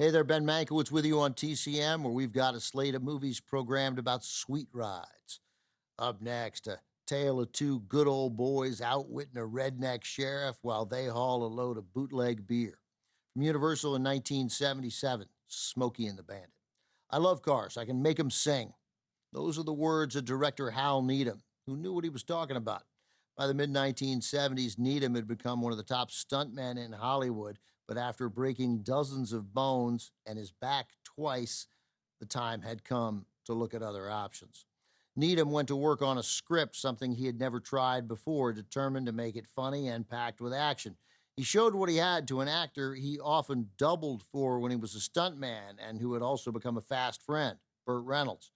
Hey there, Ben Mankiewicz with you on TCM, where we've got a slate of movies programmed about sweet rides. Up next, a tale of two good old boys outwitting a redneck sheriff while they haul a load of bootleg beer. From Universal in 1977, Smokey and the Bandit. I love cars. I can make 'em sing. Those are the words of director Hal Needham, who knew what he was talking about. By the mid 1970s, Needham had become one of the top stuntmen in Hollywood, but after breaking dozens of bones and his back twice, the time had come to look at other options. Needham went to work on a script, something he had never tried before, determined to make it funny and packed with action. He showed what he had to an actor he often doubled for when he was a stuntman and who had also become a fast friend, Burt Reynolds.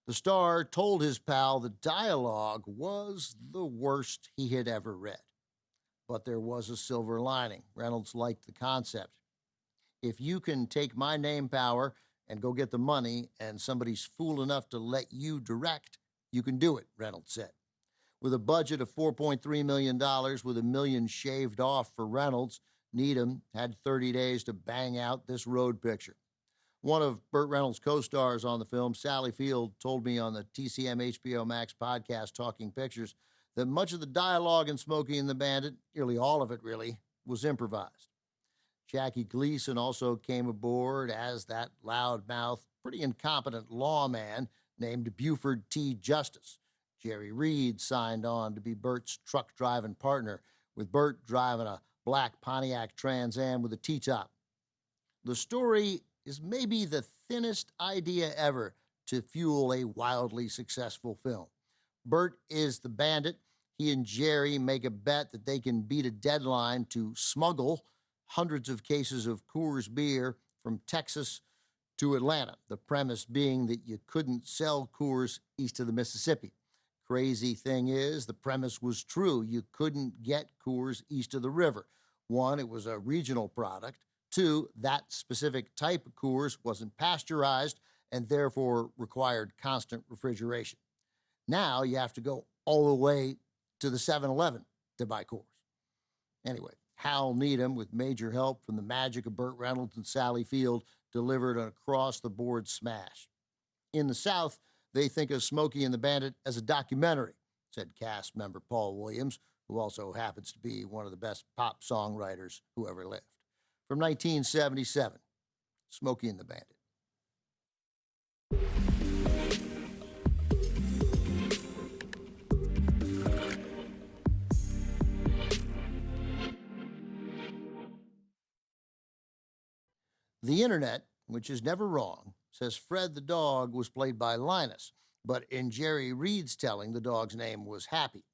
The star told his pal the dialogue was the worst he had ever read. But there was a silver lining. Reynolds liked the concept. If you can take my name power and go get the money and somebody's fool enough to let you direct, you can do it, Reynolds said. With a budget of $4.3 million, with $1 million shaved off for Reynolds, Needham had 30 days to bang out this road picture. One of Burt Reynolds' co-stars on the film, Sally Field, told me on the TCM HBO Max podcast Talking Pictures that much of the dialogue in Smokey and the Bandit, nearly all of it really, was improvised. Jackie Gleason also came aboard as that loudmouth, pretty incompetent lawman named Buford T. Justice. Jerry Reed signed on to be Burt's truck-driving partner, with Burt driving a black Pontiac Trans Am with a T-top. The story is maybe the thinnest idea ever to fuel a wildly successful film. Burt is the bandit. He and Jerry make a bet that they can beat a deadline to smuggle hundreds of cases of Coors beer from Texas to Atlanta, the premise being that you couldn't sell Coors east of the Mississippi. Crazy thing is, the premise was true. You couldn't get Coors east of the river. One, it was a regional product. Two, that specific type of Coors wasn't pasteurized and therefore required constant refrigeration. Now you have to go all the way to the 7-Eleven to buy Coors. Anyway, Hal Needham, with major help from the magic of Burt Reynolds and Sally Field, delivered an across-the-board smash. In the South, they think of Smokey and the Bandit as a documentary, said cast member Paul Williams, who also happens to be one of the best pop songwriters who ever lived. From 1977, Smokey and the Bandit. The internet, which is never wrong, says Fred the dog was played by Linus, but in Jerry Reed's telling, the dog's name was Happy.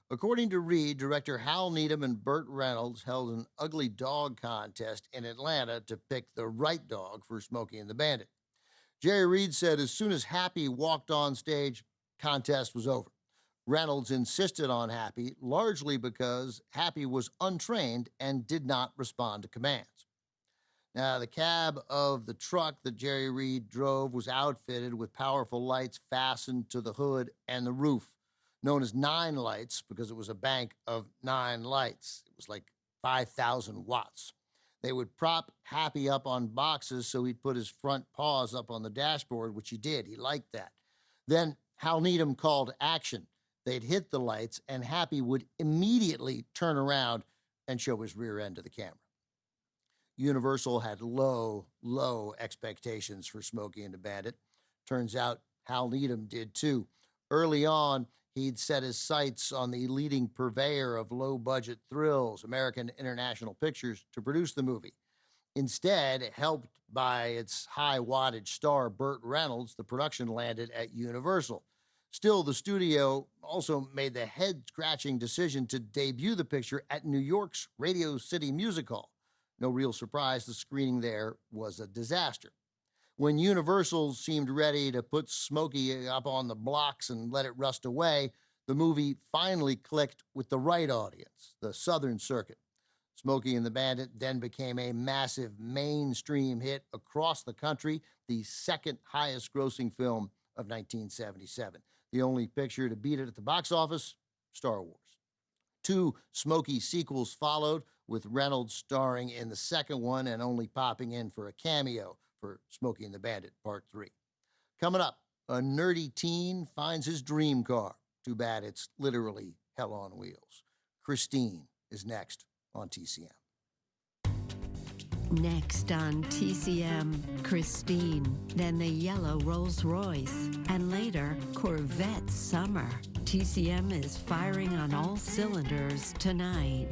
According to Reed, director Hal Needham and Burt Reynolds held an ugly dog contest in Atlanta to pick the right dog for Smokey and the Bandit. Jerry Reed said as soon as Happy walked on stage, contest was over. Reynolds insisted on Happy, largely because Happy was untrained and did not respond to commands. Now, the cab of the truck that Jerry Reed drove was outfitted with powerful lights fastened to the hood and the roof, known as 9 lights because it was a bank of 9 lights. It was like 5,000 watts. They would prop Happy up on boxes so he'd put his front paws up on the dashboard, which he did. He liked that. Then Hal Needham called action. They'd hit the lights, and Happy would immediately turn around and show his rear end to the camera. Universal had low expectations for Smokey and the Bandit. Turns out Hal Needham did too. Early on, he'd set his sights on the leading purveyor of low-budget thrills, American International Pictures, to produce the movie. Instead, helped by its high-wattage star Burt Reynolds, the production landed at Universal. Still, the studio also made the head-scratching decision to debut the picture at New York's Radio City Music Hall. No real surprise, the screening there was a disaster. When Universal seemed ready to put Smokey up on the blocks and let it rust away, the movie finally clicked with the right audience, the Southern Circuit. Smokey and the Bandit then became a massive mainstream hit across the country, the second highest grossing film of 1977. The only picture to beat it at the box office, Star Wars. 2 Smokey sequels followed, with Reynolds starring in the second one and only popping in for a cameo. for Smokey and the Bandit Part 3. Coming up, a nerdy teen finds his dream car. Too bad it's literally hell on wheels. Christine is next on TCM. Next on TCM, Christine, then the yellow Rolls Royce, and later Corvette Summer. TCM is firing on all cylinders tonight.